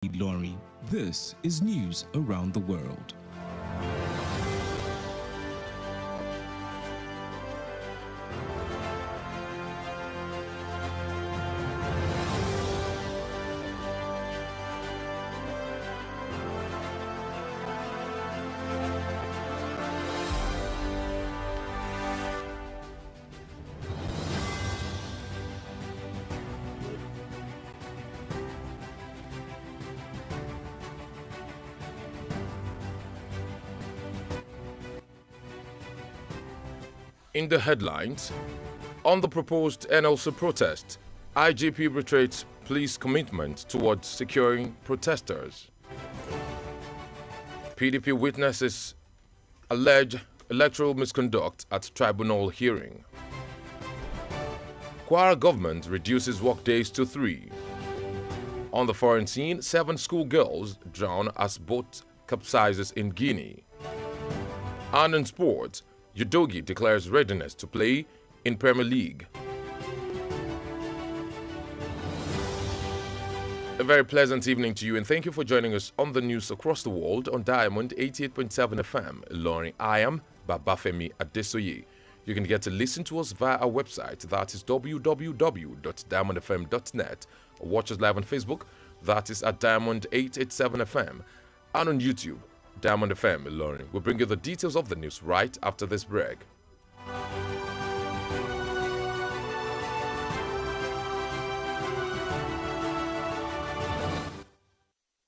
Iroyin. This is news around the world. In the headlines, on the proposed NLC protest, IGP reiterates police commitment towards securing protesters. PDP witnesses allege electoral misconduct at tribunal hearing. Kwara government reduces workdays to 3. On the foreign scene, 7 schoolgirls drown as boat capsizes in Guinea. And in sports, Udogie declares readiness to play in Premier League. A very pleasant evening to you, and thank you for joining us on the news across the world on Diamond 88.7 FM. Iroyin. I am Babafemi Adesoye. You can get to listen to us via our website, that is www.diamondfm.net, or watch us live on Facebook, that is at Diamond 887 FM, and on YouTube, Diamond FM Iroyin. We'll bring you the details of the news right after this break.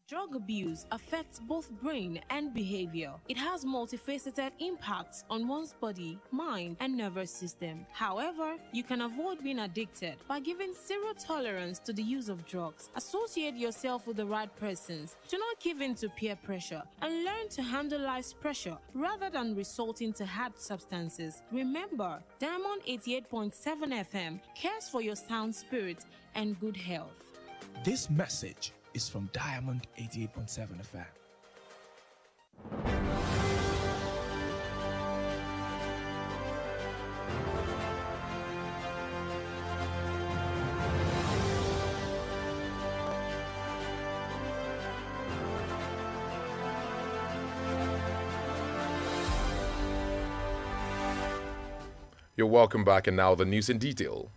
Drug abuse affects both brain and behavior. It has multifaceted impacts on one's body, mind, and nervous system. However, you can avoid being addicted by giving zero tolerance to the use of drugs. Associate yourself with the right persons. Do not give in to peer pressure and learn to handle life's pressure rather than resorting to hard substances. Remember, Diamond 88.7 FM cares for your sound spirit and good health. This message is from Diamond 88.7 FM. You're welcome back, and now the news in detail.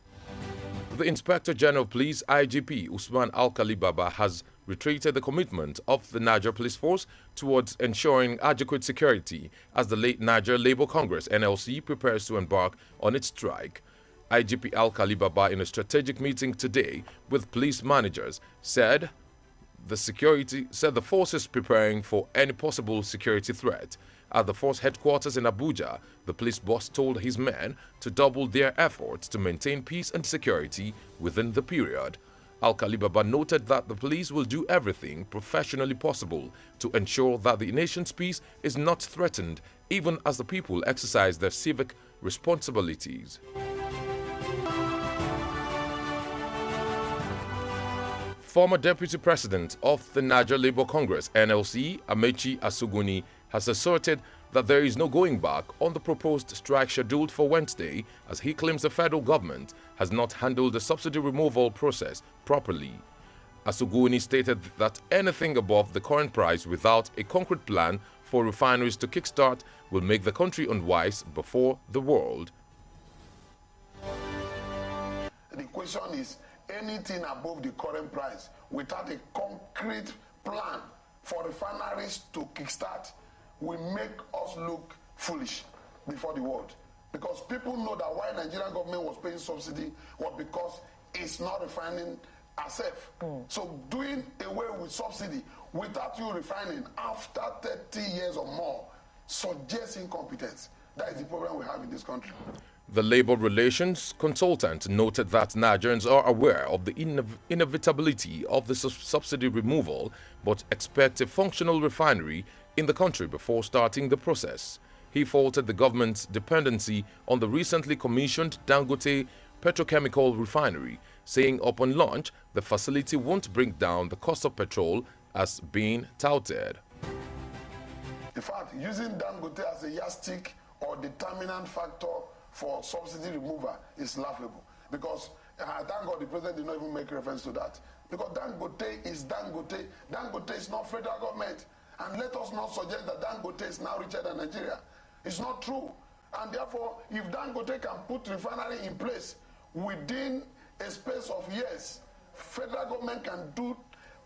The Inspector General of Police, IGP Usman Alkali Baba, has reiterated the commitment of the Niger Police Force towards ensuring adequate security as the late Niger Labour Congress (NLC) prepares to embark on its strike. IGP Alkali Baba, in a strategic meeting today with police managers, said the force is preparing for any possible security threat. At the force headquarters in Abuja, the police boss told his men to double their efforts to maintain peace and security within the period. Alkali Baba noted that the police will do everything professionally possible to ensure that the nation's peace is not threatened, even as the people exercise their civic responsibilities. Former Deputy President of the Niger Labour Congress (NLC), Amechi Asuguni, has asserted that there is no going back on the proposed strike scheduled for Wednesday, as he claims the federal government has not handled the subsidy removal process properly. Asuguni stated that anything above the current price without a concrete plan for refineries to kickstart will make the country unwise before the world. The question is, anything above the current price without a concrete plan for refineries to kickstart will make us look foolish before the world. Because people know that why Nigerian government was paying subsidy was because it's not refining herself. So doing away with subsidy without you refining after 30 years or more suggests incompetence. That is the problem we have in this country. The labor relations consultant noted that Nigerians are aware of the inevitability of the subsidy removal, but expect a functional refinery in the country before starting the process. He faulted the government's dependency on the recently commissioned Dangote petrochemical refinery, saying upon launch the facility won't bring down the cost of petrol as being touted. In fact, using Dangote as a yardstick or determinant factor for subsidy removal is laughable, because thank God the president did not even make reference to that. Because Dangote is Dangote. Dangote is not federal government. And let us not suggest that Dangote is now richer than Nigeria. It's not true. And therefore, if Dangote can put refinery in place within a space of years, federal government can do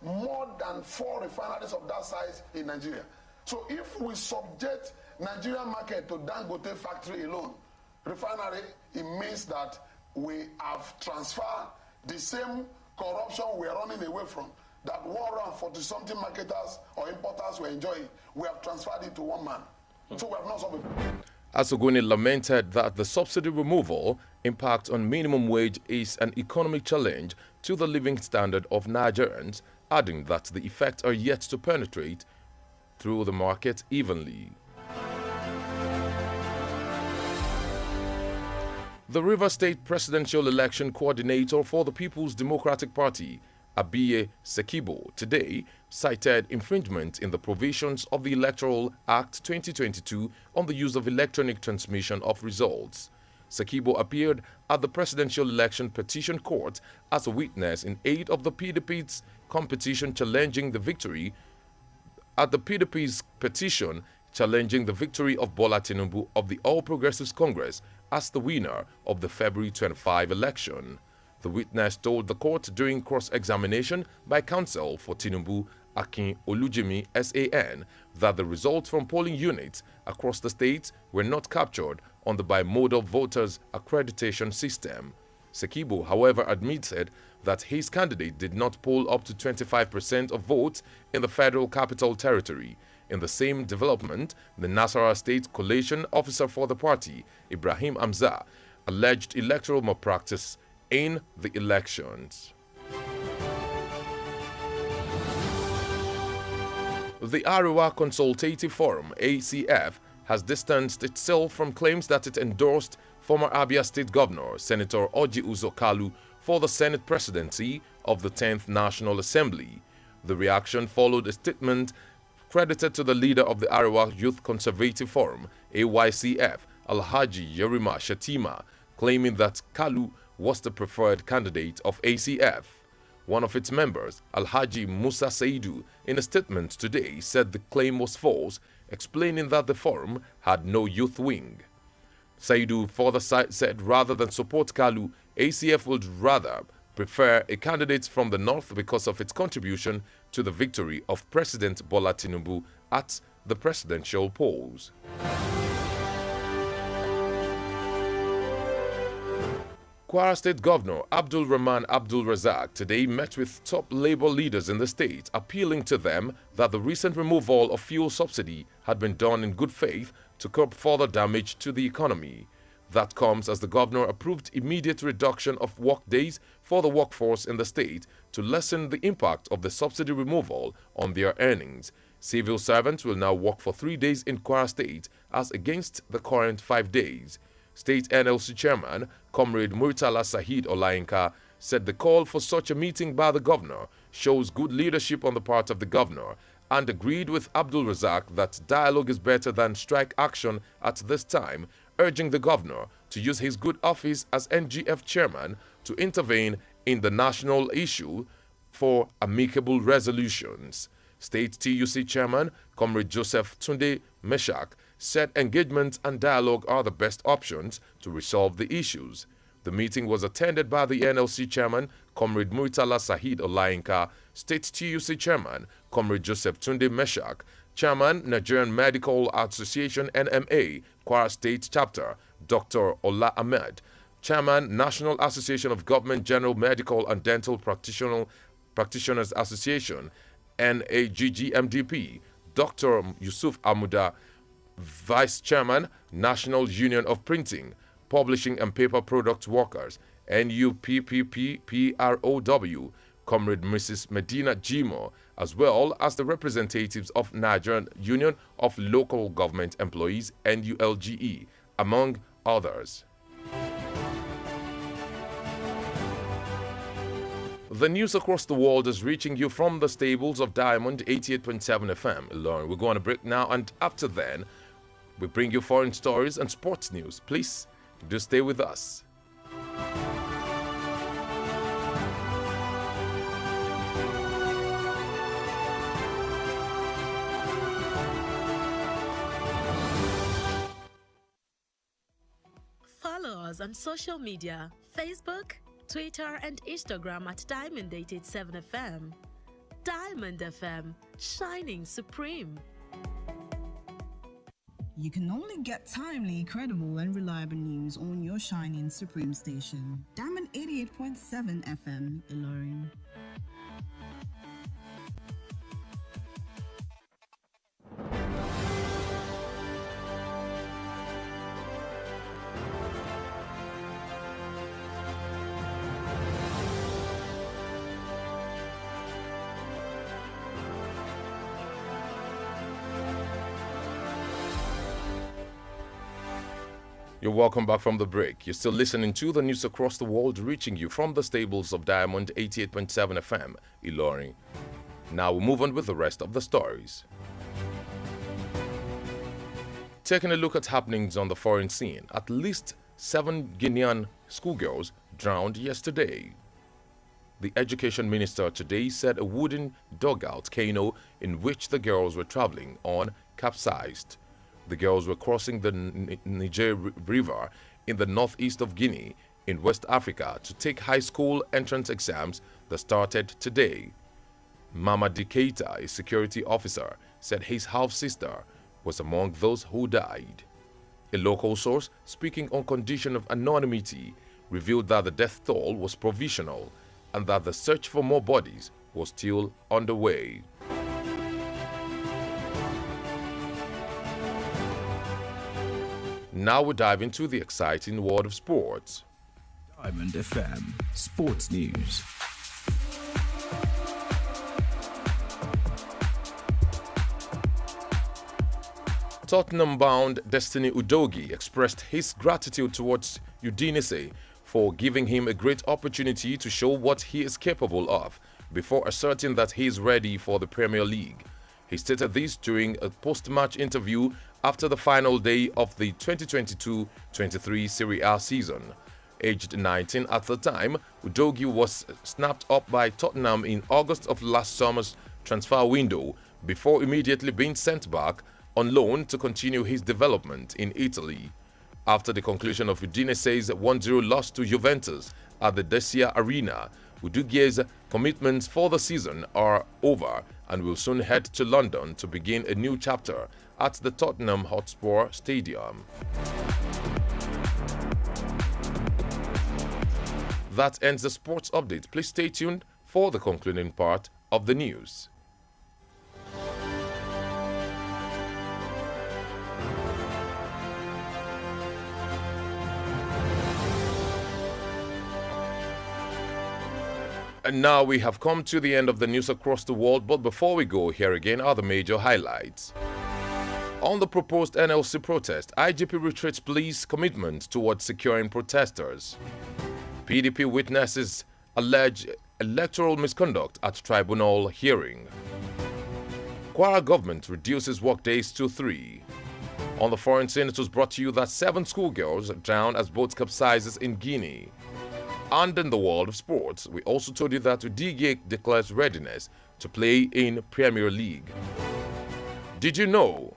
more than 4 refineries of that size in Nigeria. So if we subject Nigerian market to Dangote factory alone, refinery, it means that we have transferred the same corruption we are running away from, that 140-something marketers or importers were enjoying. We have transferred it to one man. So we have not solved it. As Ogunniyi lamented that the subsidy removal impact on minimum wage is an economic challenge to the living standard of Nigerians, adding that the effects are yet to penetrate through the market evenly. The Rivers State Presidential Election Coordinator for the People's Democratic Party, Abiye Sekibo, today cited infringement in the provisions of the Electoral Act 2022 on the use of electronic transmission of results. Sekibo appeared at the Presidential Election Petition Court as a witness in aid of the PDP's competition challenging the victory of Bola Tinubu of the All Progressives Congress as the winner of the February 25 election. The witness told the court during cross-examination by counsel for Tinubu, Akin Olujimi SAN, that the results from polling units across the state were not captured on the bimodal voters accreditation system. Sekibo, however, admitted that his candidate did not poll up to 25% of votes in the Federal Capital Territory. In the same development, the Nasarawa State Collation Officer for the party, Ibrahim Amza, alleged electoral malpractice in the elections. The Arewa Consultative Forum, ACF, has distanced itself from claims that it endorsed former Abia State Governor Senator Orji Uzor Kalu for the Senate presidency of the 10th National Assembly. The reaction followed a statement credited to the leader of the Arewa Youth Conservative Forum, AYCF, Alhaji Yerima Shatima, claiming that Kalu was the preferred candidate of ACF. One of its members, Alhaji Musa Saidu, in a statement today said the claim was false, explaining that the forum had no youth wing. Saidu further said rather than support Kalu, ACF would rather prefer a candidate from the north because of its contribution to the victory of President Bola Tinubu at the presidential polls. Kwara State Governor Abdul Rahman Abdul Razak today met with top labor leaders in the state, appealing to them that the recent removal of fuel subsidy had been done in good faith to curb further damage to the economy. That comes as the governor approved immediate reduction of work days for the workforce in the state to lessen the impact of the subsidy removal on their earnings. Civil servants will now work for 3 days in Kwara State as against the current 5 days. State NLC Chairman, Comrade Murtala Sahid Olainka, said the call for such a meeting by the governor shows good leadership on the part of the governor and agreed with Abdul Razak that dialogue is better than strike action at this time, urging the governor to use his good office as NGF chairman to intervene in the national issue for amicable resolutions. State TUC chairman, Comrade Joseph Tunde Meshak, said engagement and dialogue are the best options to resolve the issues. The meeting was attended by the NLC chairman, Comrade Murtala Sahid Olainka, State TUC chairman, Comrade Joseph Tunde Meshak, chairman, Nigerian Medical Association NMA, Kwara State Chapter, Dr. Ola Ahmed, chairman, National Association of Government General Medical and Dental Practitioners Association, NAGGMDP, Dr. Yusuf Amuda, Vice Chairman, National Union of Printing, Publishing and Paper Product Workers, NUPPPROW, Comrade Mrs. Medina Jimo, as well as the representatives of Nigerian Union of Local Government Employees, NULGE, among others. The news across the world is reaching you from the stables of Diamond 88.7 FM. Lauren, we're going to break now, and after then, we bring you foreign stories and sports news. Please do stay with us. us on social media: Facebook, Twitter, and Instagram at Diamond 887 FM. Diamond FM, shining supreme. You can only get timely, credible, and reliable news on your shining supreme station. Diamond 88.7 FM, Ilorin. You're welcome back from the break. You're still listening to the news across the world, reaching you from the stables of Diamond 88.7 FM, Ilorin. Now we move on with the rest of the stories. Taking a look at happenings on the foreign scene, at least 7 Guinean schoolgirls drowned yesterday. The education minister today said a wooden dugout canoe in which the girls were traveling on capsized. The girls were crossing the Niger River in the northeast of Guinea in West Africa to take high school entrance exams that started today. Mamadi Keita, a security officer, said his half-sister was among those who died. A local source, speaking on condition of anonymity, revealed that the death toll was provisional and that the search for more bodies was still underway. Now we dive into the exciting world of sports. Diamond FM Sports News. Tottenham-bound Destiny Udogie expressed his gratitude towards Udinese for giving him a great opportunity to show what he is capable of before asserting that he is ready for the Premier League. He stated this during a post-match interview after the final day of the 2022-23 Serie A season. Aged 19 at the time, Udogie was snapped up by Tottenham in August of last summer's transfer window before immediately being sent back on loan to continue his development in Italy. After the conclusion of Udinese's 1-0 loss to Juventus at the Desia Arena, Udogie's commitments for the season are over and will soon head to London to begin a new chapter at the Tottenham Hotspur Stadium. That ends the sports update. Please stay tuned for the concluding part of the news. And now we have come to the end of the news across the world, but before we go, here again are the major highlights. On the proposed NLC protest, IGP reiterates police commitment towards securing protesters. PDP witnesses alleged electoral misconduct at tribunal hearing. Kwara government reduces workdays to 3. On the foreign scene, it was brought to you that 7 schoolgirls drowned as boat capsizes in Guinea. And in the world of sports, we also told you that Udogie declares readiness to play in Premier League. Did you know?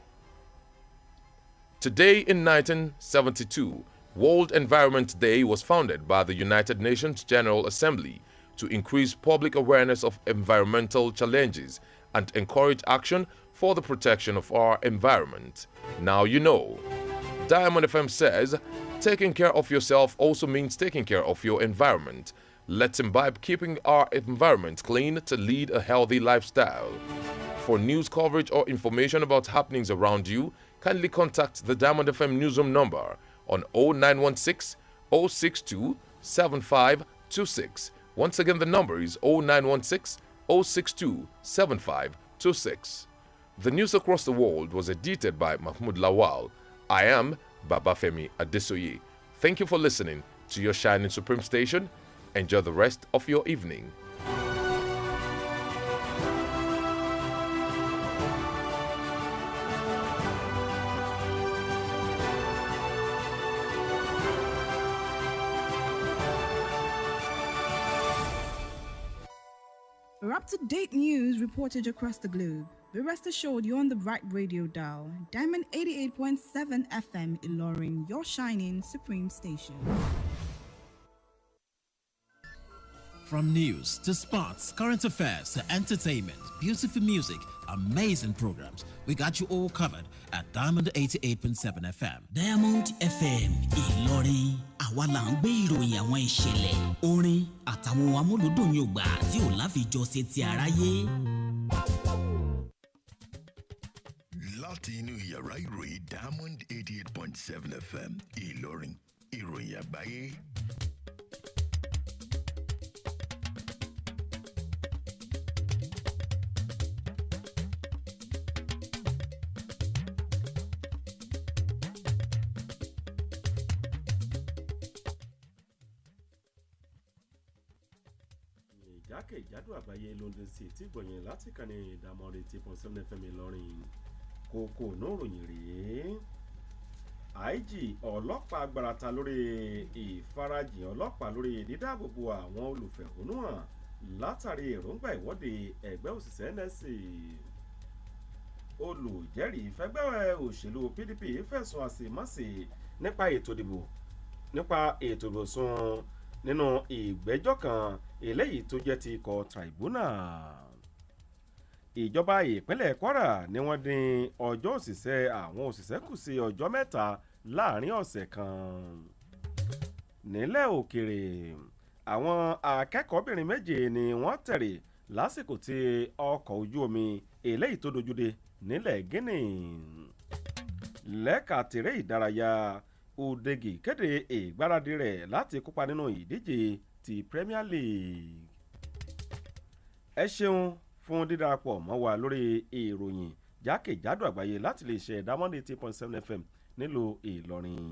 Today in 1972, World Environment Day was founded by the United Nations General Assembly to increase public awareness of environmental challenges and encourage action for the protection of our environment. Now you know. Diamond FM says, taking care of yourself also means taking care of your environment. Let's imbibe keeping our environment clean to lead a healthy lifestyle. For news coverage or information about happenings around you, kindly contact the Diamond FM newsroom number on 0916 062 7526. Once again, the number is 0916 062 7526. The news across the world was edited by Mahmoud Lawal. I am Babafemi Adesoye. Thank you for listening to your Shining Supreme station. Enjoy the rest of your evening. For up-to-date news reported across the globe, be rest assured you're on the right radio dial. Diamond 88.7 FM Ilorin, your shining supreme station. From news to sports, current affairs to entertainment, beautiful music, amazing programs, we got you all covered at Diamond 88.7 FM. Diamond FM Ìlọrin, àwa là ń gbé ìròyìn àwọn ìṣẹ̀lẹ̀, orin àtàwọn amúlùdùn yògbà tí ò láfijọ́ ṣe ti aráyé. Láti inú yàrá ìròyìn Diamond 88.7 FM Ìlọrin, ìròyìn àgbáyé. Jákèjádò àgbáyé London City gbọ̀yìn láti kànnì ìdámọ̀ 80.7 FM Ìlọrin kòkò náà ròyìn rèé. IG ọlọ́pàá gbarata lórí ìfarajìn ọlọ́pàá lórí dídáàbòbò àwọn olùfẹ̀hónúhàn látàrí èròǹgbà ìwọ́de ẹgbẹ́ òṣìṣẹ́ NSC. Olùjẹ́rìí fẹ́gbẹ́ òṣèlú PDP fẹ̀sùn àṣemáṣe nípa ètò ìdìbò sùn nínú ìgbẹ́jọ́ kan eléyìí tó jẹ́ ti ikọ̀ tribunal. Ìjọba ìpínlẹ̀ Kwara ni wọ́n dín ọjọ́ òṣìṣẹ́ àwọn òṣìṣẹ́ kù sí ọjọ́ mẹ́ta láàrin ọ̀sẹ̀ kan. Nílẹ̀ òkèrè, àwọn akẹ́kọ̀ọ́bìnrin méje ni wọ́n tẹ̀rì lásìkò tí ọkọ̀ ojú omi eléyìí tó dojúdé nílẹ̀ Guinea. Lẹ́ka tèrè ìdárayá, Udigi kéde ìgbáradì rẹ̀ láti kópa nínú ìdíje ti Premier League. Ẹ ṣeun fún dídarapọ̀ mọ́ wa lórí ìròyìn jákèjádò àgbáyé láti lè ṣe Diamond 80.7 FM nílùú Ìlọrin.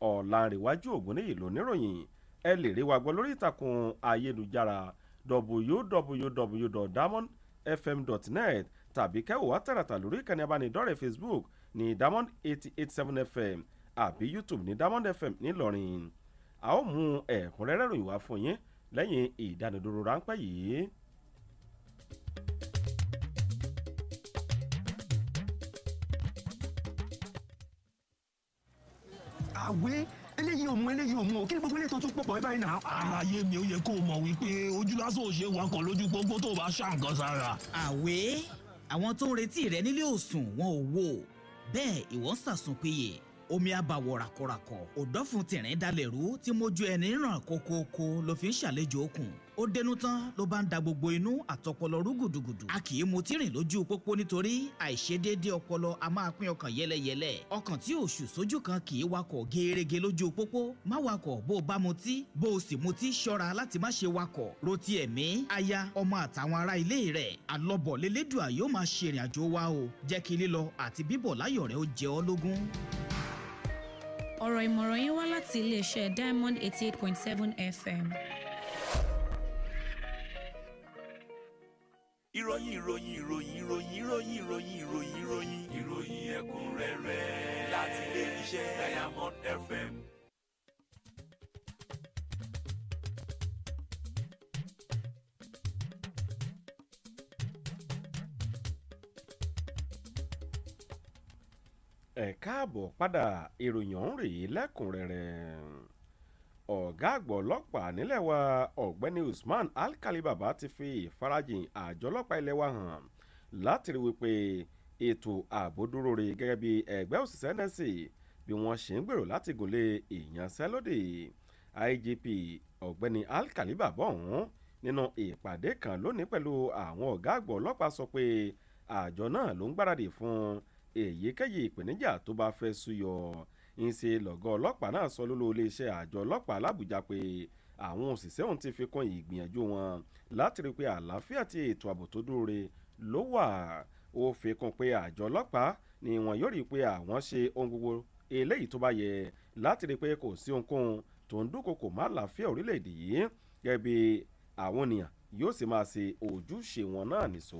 Olarenwaju Ogunniyi ló níròyìn. Ẹ lè rí wa gbọ́ lórí ìtàkùn ayélujára www.diamondfm.net tàbí kẹ́wò wá tààràtà lórí ìkànnì abánidọ́rẹ̀ẹ́ Facebook ní Diamond 88.7 FM àbí YouTube ní Diamond FM nílọrin. A ó mú ẹ̀kúnrẹ́rẹ́ ròyìn wá fún yín lẹ́yìn ìdánidúró ráńpẹ́ yìí. Àwé eléyìí ò mú kí ni gbogbo eléyìí tó tún pọ̀pọ̀ ẹ báyìí náà. Àlàyé mi ò yẹ kó o mọ̀ wípé ojú lásán ò ṣe wakọ̀ lójú pópó tó bá ṣàǹkan sára. Àwé àwọn tó ń retí rẹ nílé òsùn wọn ò wò bẹ́ẹ̀ ìwọ ń sàsùn péye omi àbàwọ̀ ràkọ̀ràkọ̀ òdọ́fun tìrín dalẹ̀ rú tí mójú ẹni ràn kókókó ló fi ń ṣàlejò okùn ó dénú tán ló bá ń da gbogbo inú àtọpọlọ rú gùdùgùdù a kì í mutí rìn lójú pópó nítorí àìṣedéédé ọpọlọ a máa pín ọkàn yẹlẹyẹlẹ ọkàn tí òṣù sójú kan kì í wakọ̀ gẹ́rẹ́gẹ́ lójú pópó má wakọ̀ bó o bá mutí bó o sì mutí ṣọ́ra láti má ṣe wakọ̀ rotí ẹ̀mí aya ọmọ àtàwọn ará ilé rẹ̀ alọ́bọ̀ lélẹ́dùà yóò máa ṣèrìn àjò wa o jẹ́ kí lílọ àti bíbọ̀ láyọ̀ rẹ̀ ó jẹ ọ́ lógún. Ọ̀rọ̀ ìmọ̀ràn yín wá láti iléeṣẹ́ Diamond 88.7 FM. ìròyìn ẹ̀kúnrẹ́rẹ́ láti iléeṣẹ́ Diamond FM. Ẹ káàbọ̀ padà ìròyìn ọ̀hún rèé lẹ́kùnrẹ́rẹ́. Ọ̀gá àgbà ọlọ́pàá nílẹ̀ wa ọ̀gbẹ́ni Usman Alkali Baba ti fi ìfarajìn àjọ ọlọ́pàá ilẹ̀ wa hàn láti rí wípé ètò ààbò dúró re gẹ́gẹ́ bí ẹgbẹ́ òṣìṣẹ́ NSC bí wọ́n ṣe ń gbèrò láti gùnlé ìyanṣẹ́lódì. IGP ọ̀gbẹ́ni Alkali Baba ọ̀hún nínú ìpàdé kan lónìí pẹ̀lú àwọn ọ̀gá àgbà ọlọ́pàá sọ pé àjọ náà ló ń gbáradì fún èyíkéyìí ìpèníjà tó bá fẹ́ súyọ. Ìṣe lọ̀gá ọlọ́pàá náà sọ lóló iléeṣẹ́ àjọ ọlọ́pàá l'Àbújá pé àwọn òṣìṣẹ́ òun ti fi kún ìgbìyànjú wọn láti rí pé àlàáfíà àti ètò ààbò tó dúró re ló wà. Ó fi kún pé àjọ ọlọ́pàá ni wọn yóò rí pé àwọn ṣe ohun gbogbo eléyìí tó bá yẹ láti rí pé kò sí ohunkóhun tó ń dúnkokò má àlàáfíà orílẹ̀-èdè yìí gẹ́gẹ́ bí àwọn ènìyàn yóò sì máa ṣe ojúṣe wọn náà nìṣó.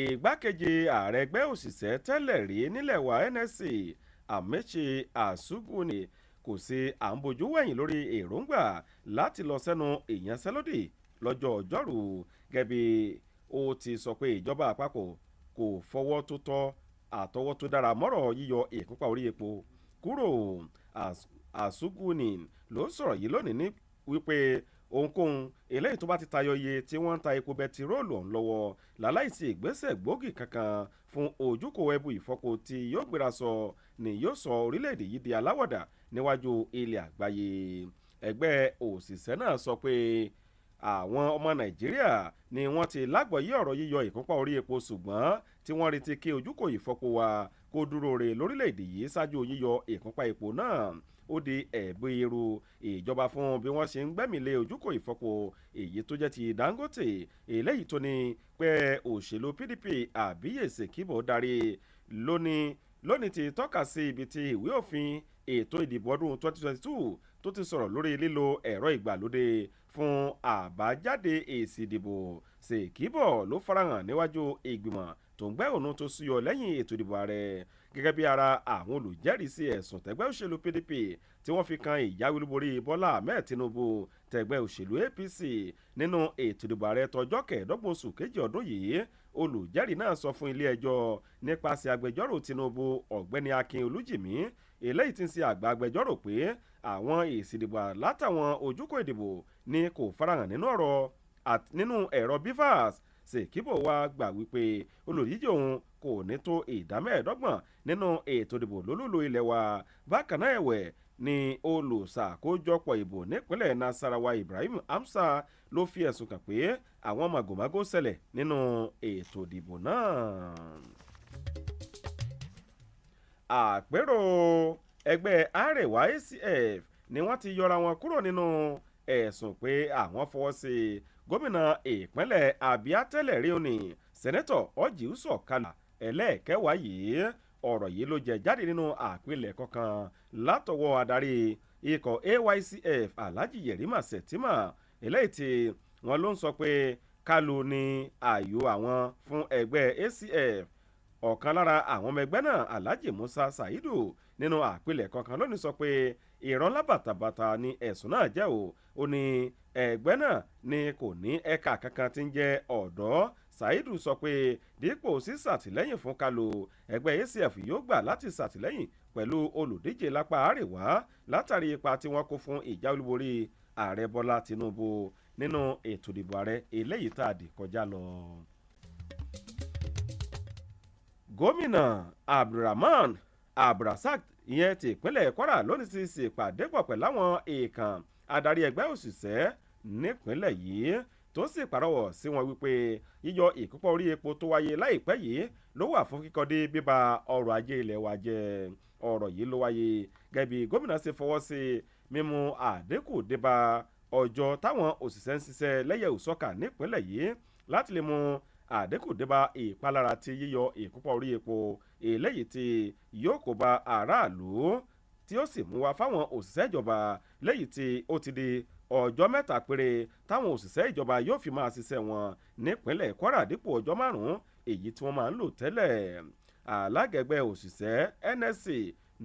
Ìgbákejì ààrẹ ẹgbẹ́ òṣìṣẹ́ tẹ́lẹ̀ rí nílẹ̀ wa NSC Amechi Asuguni kò sí à ń bojú wẹ̀yìn lórí èròǹgbà láti lọ sẹ́nu ìyanṣẹ́lódì lọ́jọ́ ọjọ́rú gẹ́bí ó ti sọ pé ìjọba àpapọ̀ kò fọwọ́ tó tọ́ àtọwọ́ tó dára mọ́rọ̀ yíyọ ìkúnpá orí epo kúrò. Àsùgùnì ló sọ̀rọ̀ yìí lónìí ní wípé ohunkóhun eléyìí tó bá ti tayọ iye tí wọ́n ń ta epo bẹtiróòlù ọ̀hún lọ́wọ́ láláìsí ìgbésẹ̀ gbòógì kankan fún ojúkò ẹbu ìfọpo tí yóò gbéra sọ ni yóò sọ orílẹ̀-èdè yìí di aláwọ̀dà níwájú ilẹ̀ àgbáyé. Ẹgbẹ́ òṣìṣẹ́ náà sọ pé àwọn ọmọ Nàìjíríà ni wọ́n ti lágbọ̀ọ́yé ọ̀rọ̀ yíyọ ìkúnpá orí epo ṣùgbọ́n tí wọ́n retí kí ojúkò ìfọpo wa kó dúró re lórílẹ̀-èdè yìí ṣáájú yíyọ ìkúnpá epo náà. Ó di ẹ̀bù irú ìjọba fún bí wọ́n ṣe ń gbẹ́mìlé ojúkò ìfọpo èyí tó jẹ́ ti Dangote eléyìí tó ní pé òṣèlú PDP Àbíyèsè Kíbọ̀ darí lónìí ti tọ́ka sí ibi tí ìwé òfin ètò ìdìbò ọdún 2022 tó ti sọ̀rọ̀ lórí lílo ẹ̀rọ ìgbàlódé fún àbájáde èsì ìdìbò. Ṣèkíbọ̀ ló farahàn níwájú ìgbìmọ̀ tó ń gbẹ́ òun tó súyọ lẹ́yìn ètò ìdìbò ààrẹ gẹ́gẹ́ bí ara àwọn olùjẹ́rìísí ẹ̀sùn tẹgbẹ́ òṣèlú PDP tí wọ́n fi kan ìjáwélúborí Bọ́lá Ahmed Tinubu tẹgbẹ́ òṣèlú APC nínú ètò ìdìbò ààrẹ tọjọ́ 15 oṣù kejì ọdún yìí. Olùjẹ́rìí náà sọ fún ilé ẹjọ́ nípasẹ̀ agbẹjọ́rò Tinubu Ọ̀gbẹ́ni Akin Olújìmí eléyìí tí ń ṣe àgbà agbẹjọ́rò pé àwọn èsì ìdìbò látàwọn ojúkò ìdìbò ni kò farahàn nínú ẹ̀rọ BVAS. Ṣèkíbọ̀ wá gbà wípé olùdíje òun kò ní tó ìdá 15 nínú ètò ìdìbò lólùlù ilẹ̀ wa. Bákan náà ẹ̀wẹ̀ ni olùṣàkójọpọ̀ ìbò nípínlẹ̀ Nasarawa Ibrahim Amsa ló fi ẹ̀sùn kàn pé àwọn màgòmágó ṣẹlẹ̀ nínú ètò ìdìbò náà. Àpérò ẹgbẹ́ Àrẹwà ACF ni wọ́n ti yọra wọn kúrò nínú ẹ̀sùn pé àwọn fọwọ́ sí gómìnà ìpínlẹ̀ Abia tẹ́lẹ̀ rí òní sẹ́nẹ́tọ̀ Orji Uzor Kalu ẹlẹ́ẹ̀kẹwàá yìí. Ọ̀rọ̀ yìí ló jẹ jáde nínú àpilẹ̀kọ kan látọwọ́ adarí ikọ̀ AYCF Alhaji Yerima Shettima eléyìí tí wọ́n ló ń sọ pé Kalu ní ààyò àwọn fún ẹgbẹ́ ACF. Ọ̀kan lára àwọn ọmọ ẹgbẹ́ náà Alhaji Musa Saidu nínú àpilẹ̀kọ kan lónìí sọ pé ìrànlá bàtàbàtà ni ẹ̀sùn náà jẹ́ ó ní ẹgbẹ́ náà ni kò ní ẹ̀ka kankan tí ń jẹ́ ọ̀dọ́. Saidu sọ pé dípò sí ṣàtìlẹ́yìn fún Kalu ẹgbẹ́ ACF yóò gbà láti ṣàtìlẹ́yìn pẹ̀lú olùdíje lápá àríwá látàrí ipa tí wọ́n kó fún ìjà olúborí ààrẹ Bọ́lá Tinubu nínú ètò ìdìbò ààrẹ eléyìí tá a dì kọjá lọ. Gómìnà Abdulrahman Abdulrasaq ìyẹn ti ìpínlẹ̀ Kwara lónìí ti ṣèpàdé pọ̀ pẹ̀lú àwọn èèkàn adarí ẹgbẹ́ òṣìṣẹ́ nípínlẹ̀ yìí tó sì pàrọwọ̀ sí wọn wípé yíyọ ìkúnpá orí epo tó wáyé láìpẹ́ yìí ló wà fún kíkọ́dé bíba ọrọ̀ ajé ilẹ̀ wa jẹ́. Ọ̀rọ̀ yìí ló wáyé gẹ́gẹ́ bí gómìnà ṣe fọwọ́ sí mímú àdínkù débá ọjọ́ táwọn òṣìṣẹ́ ń ṣiṣẹ́ lẹ́yẹ òsọ́kà nípínlẹ̀ yìí láti lè mú àdínkù débá ìpalára ti yíyọ ìkúnpá orí epo eléyìí tí yóò kó bá aráàlú tí ó sì mú wá fáwọn òṣìṣẹ́ ìjọba lẹ́yìn tí ó ti di ọjọ́ 7 péré táwọn òṣìṣẹ́ ìjọba yóò fi máa ṣiṣẹ́ wọn nípínlẹ̀ Kwara dípò ọjọ́ 5 èyí tí wọ́n máa ń lò tẹ́lẹ̀. Alága ẹgbẹ́ òṣìṣẹ́ NSC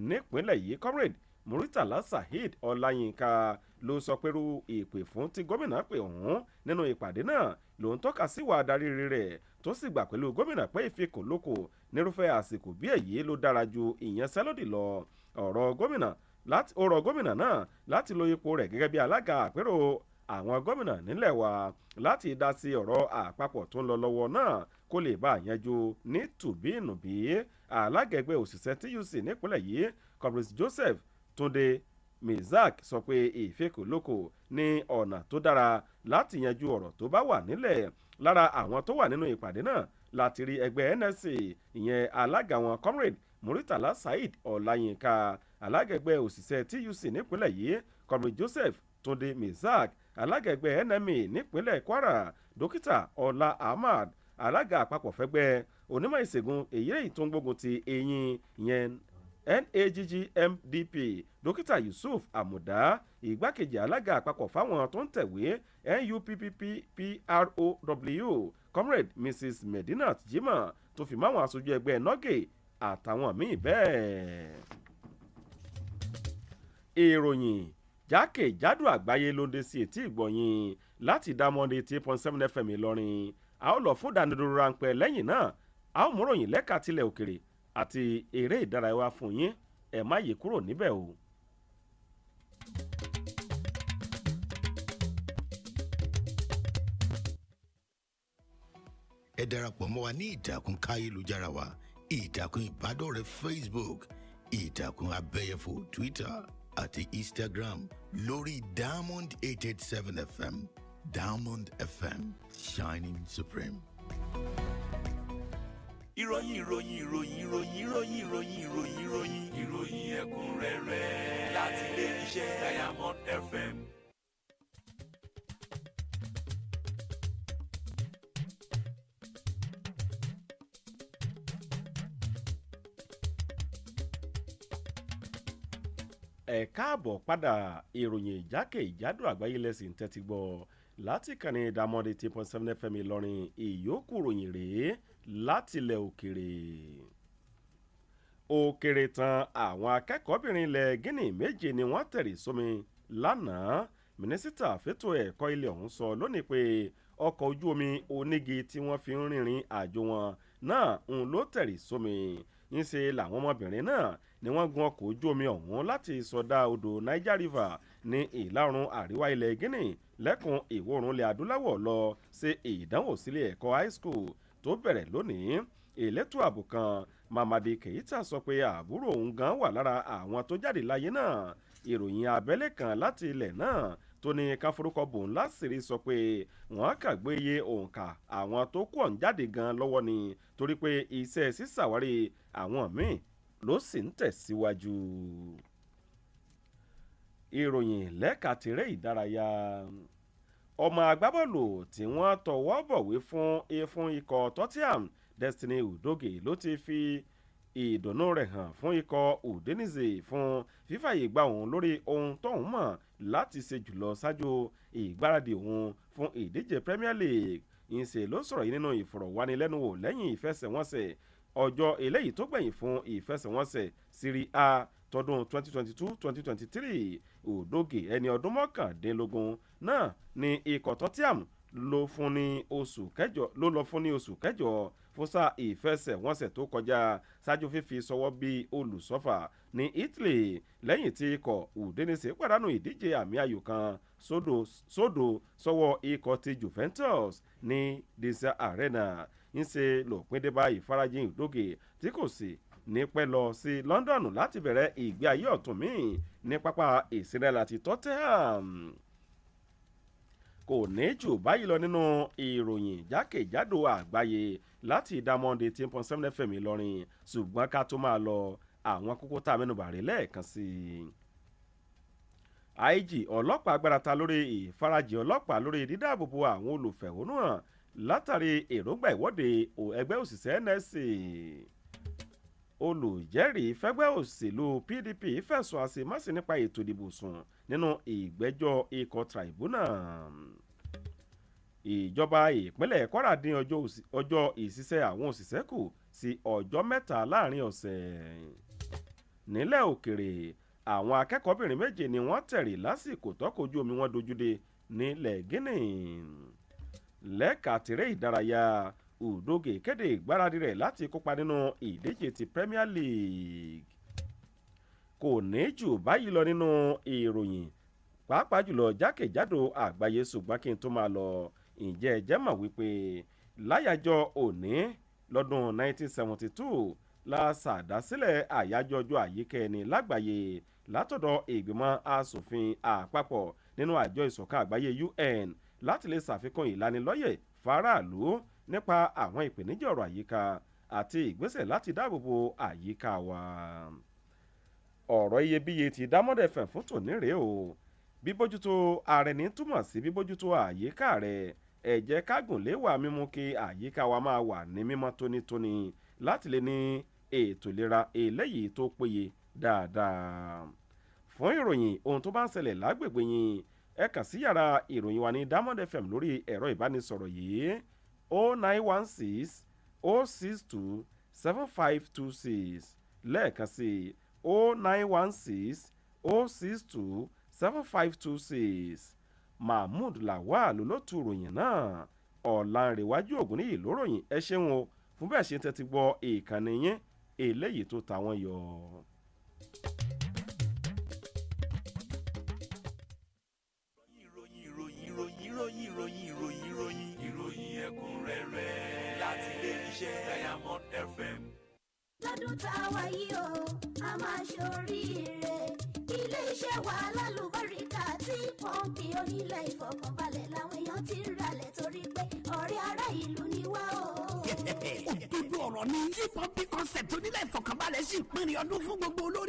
nípínlẹ̀ yìí Comrade Muritala Saheed Ọláyínká ló sọ pé irú ìpè fún tí gómìnà pè ọ̀hún nínú ìpàdé náà ló ń tọ́ka sí ìwà adarí rẹ̀ tó sì gbà pẹ̀lú gómìnà pé ìfikùnlukù nírúfẹ́ àsìkò bí èyí ló dára ju ìyanṣẹ́lódì lọ. Ó rọ gómìnà náà láti lo ipò rẹ̀ gẹ́gẹ́ bí alága àpérò àwọn gómìnà nílẹ̀ wa láti dá sí ọ̀rọ̀ àpapọ̀ tó ń lọ lọ́wọ́ náà kó lè bá àyànjú ní tùbínùbí. Alága ẹgbẹ́ òṣìṣẹ́ TUC nípínlẹ̀ yìí Comrade Joseph Túndé Mizak sọ pé ìfikùnlukù ní ọ̀nà tó dára láti yanjú ọ̀rọ̀ tó bá wà nílẹ̀. Lára àwọn tó wà nínú ìpàdé náà láti rí ẹgbẹ́ NSC ìyẹn alága wọn Comrade Muritala Saheed Ọláyínká, alága ẹgbẹ́ òṣìṣẹ́ TUC nípínlẹ̀ yìí Comrade Joseph Túndé Mizak, alága ẹgbẹ́ NMA nípínlẹ̀ Kwara Dókítà Ọlá Ahmad, alága àpapọ̀ fẹ́gbẹ́ onímọ̀ ìṣègùn èyí tó ń gbógun ti eyín ìyẹn NAGGMDP Dókítà Yusuf Amuda, ìgbákejì alága àpapọ̀ fáwọn tó ń tẹ̀wé NUPPPROW Comrade Mrs Medinat Jimoh tó fi máwọn aṣojú ẹgbẹ́ NOGE àtàwọn míì bẹ́ẹ̀. Ìròyìn jákèjádò àgbáyé ló ń dé sí etí ìgbọ̀nyìn láti Diamond 88.7 FM Ìlọrin a ó lọ fún ìdánidúró ráńpẹ́ lẹ́yìn náà a ó mú ròyìn lẹ́ka tilẹ̀ òkèrè àti eré ìdárayá fún yín ẹ má yí kúrò níbẹ̀ o. ẹ darapọ̀ mọ́ wa ní ìtàkùn káyélujára wa ìtàkùn ìbádọ́rẹ̀ẹ́ Facebook ìtàkùn abẹ́yẹfò Twitter àti Instagram lórí Diamond 887 FM Diamond FM Shining Supreme. ìròyìn ẹ̀kúnrẹ́rẹ́ láti ilé iṣẹ́ Diamond FM. ẹ káàbọ̀ padà ìròyìn ìjákèjádò àgbáyé lẹ́sìn tẹ́tí gbọ́ láti kànnì Diamond 88.7 FM Ìlọrin ìyókù ròyìn rèé látilẹ̀ òkèrè. Òkèrè tán àwọn akẹ́kọ̀ọ́bìnrin ilẹ̀ Guinea méje ni wọ́n tẹ̀rì sómi lánàá mínísítà fẹ́tò ẹ̀kọ́ ilẹ̀ ọ̀hún sọ lónìí pé ọkọ̀ ojú omi onígi tí wọ́n fi ń rìnrìn àjò wọn náà ń ló tẹ̀rì sómi ńṣe làwọn ọmọbìnrin náà ni wọ́n gun ọkọ̀ ojú omi ọ̀hún láti sọdá odò Niger River ní ìlà oòrùn àríwá ilẹ̀ Guinea lẹ́kùn ìwọ̀ oòrùn ilẹ̀ adúláwọ̀ lọ sí ìdánwò sílé ẹ̀kọ́ high school tó bẹ̀rẹ̀ lónìí. Elétò ààbò kan Mamadi Keita sọ pé àbúrò òun gan wà lára àwọn tó jáde láyé náà. Ìròyìn abẹ́lé kan láti ilẹ̀ náà tó ní ká forúkọ bò ńlá sírí sọ pé wọ́n kàgbé iye òǹkà àwọn tó kú ọ̀hún jáde gan lọ́wọ́ ni torí pé iṣẹ́ sísàwárí àwọn míì ló sì ń tẹ̀síwájú. Ìròyìn lẹ́ka tèrè ìdárayá ọmọ agbábọ́ọ̀lù tí wọ́n tọwọ́ bọ̀wé fún ikọ̀ Tottenham Destiny Udogie ló ti fi ìdùnnú rẹ̀ hàn fún ikọ̀ Udinese fún fífàyè gba òun lórí ohun tóun mọ̀ láti ṣe jùlọ ṣáájú ìgbáradì òun fún ìdíje Premier League. Ìṣe ló sọ̀rọ̀ yìí nínú ìfọ̀rọ̀wánilẹ́nuwò lẹ́yìn ìfẹsẹ̀wọnsẹ̀ ọjọ́ eléyìí tó gbẹ̀yìn fún ìfẹsẹ̀wọnsẹ̀ Serie A tọdún 2022-2023. Udogie ẹni ọdún mọ́kàndínlógún náà ní ikọ̀ Tottenham ló lọ fún ní oṣù kẹjọ fún sáà ìfẹsẹ̀wọnsẹ̀ tó kọjá ṣáájú fífi sọwọ́ bí olùsọ́fà ní Italy lẹ́yìn tí ikọ̀ Udinese pàdánù ìdíje àmì ayò kan sódò sọ́wọ́ ikọ̀ ti Juventus ní Disa Arena. Ńṣe lòpin dé bá ìfarajìn Udogie tí kò sì ní pẹ́ lọ sí London láti bẹ̀rẹ̀ ìgbé ayé ọ̀tun míì ní pápá ìṣeré láti Tottenham. Kò ní jù báyìí lọ nínú ìròyìn jákèjádò àgbáyé láti Diamond 88.7 FM Ìlọrin ṣùgbọ́n ká tó máa lọ àwọn kókó tá a mẹ́nubà rẹ̀ lẹ́ẹ̀kan sí i. IG ọlọ́pàá agbára ta lórí ìfarajìn ọlọ́pàá lórí dídáàbòbò àwọn olùfẹ̀hónúhàn látàrí èròǹgbà ìwọ́de ẹgbẹ́ òṣìṣẹ́ NSC. Olùjẹ́rìí fẹ́gbẹ́ òṣèlú PDP fẹ̀sùn àṣemáṣe nípa ètò ìdìbò sùn nínú ìgbẹ́jọ́ ikọ̀ tribunal. Ìjọba ìpínlẹ̀ Kwara dín ọjọ́ ìṣiṣẹ́ àwọn òṣìṣẹ́ kù sí ọjọ́ 3 láàrin ọ̀sẹ̀. Nílẹ̀ òkèrè àwọn akẹ́kọ̀ọ́bìnrin méje ni wọ́n tẹ̀rì lásìkò tọ́kọ̀ ojú omi wọn dojúdé nílẹ̀ Guinea. Lẹ́ka tèrè ìdárayá Udogie kéde ìgbáradì rẹ̀ láti kópa nínú ìdíje ti Premier League. Kò ní jù báyìí lọ nínú ìròyìn pàápàá jùlọ jákèjádò àgbáyé ṣùgbọ́n kí n tó máa lọ ǹjẹ́ ẹ jẹ́ mọ̀ wípé láyàjọ́ òní lọ́dún 1972 la ṣàdásílẹ̀ àyájọ́ ọjọ́ àyíká ẹni lágbàáyé látọ̀dọ̀ ìgbìmọ̀ asòfin àpapọ̀ nínú àjọ ìṣọ̀kan àgbáyé UN láti lè ṣàfikún ìlanilọ́yẹ̀ fáráàlú nípa àwọn ìpèníjà ọ̀rọ̀ àyíká àti ìgbésẹ̀ láti dáàbòbò àyíká wa. Ọ̀rọ̀ iyebíye ti Diamond FM fún tòní rèé o. Bíbójútó ààrẹ ní túmọ̀ sí bíbójútó àyíká rẹ̀. Ẹ jẹ́ ká gùn lé wà mímú kí àyíká wa máa wà ní mímọ́ tónítóní láti lè ní ètò ìlera eléyìí tó péye dáadáa. Fún ìròyìn ohun tó bá ń ṣẹlẹ̀ lágbègbè yín ẹ kàn sí yàrá ìròyìn wa ní Diamond FM lórí ẹ̀rọ ìbánisọ̀rọ̀ yìí 0916 062 7526 lẹ́ẹ̀kan sí 0916 062 7526 Mahmood Lawal ló tú ròyìn náà. Ọ̀làǹrẹ̀wájú Ògúnníyì ló ròyìn. Ẹ ṣeun o fún bẹ́ẹ̀ ṣe ń tẹ́tí gbọ́ ìkànnì yín eléyìí tó ta wọ́n yọ. ìròyìn ẹ̀kúnrẹ́rẹ́ láti ilé iṣẹ́ Diamond FM. lọ́dún tá a wà yìí o a máa ṣoríire ilé iṣẹ́ wa lálùbáríkà tí pọ́ǹpì onílẹ̀ ìfọkànbalẹ̀ làwọn èèyàn ti ń ralẹ̀ torí pé ọ̀rẹ́ ará ìlú ni wá o. òdodo ọ̀rọ̀ ni tí pọ́ǹpì concept onílẹ̀ ìfọkànbalẹ̀ sì ń pinrin ọdún fún gbogbo olórí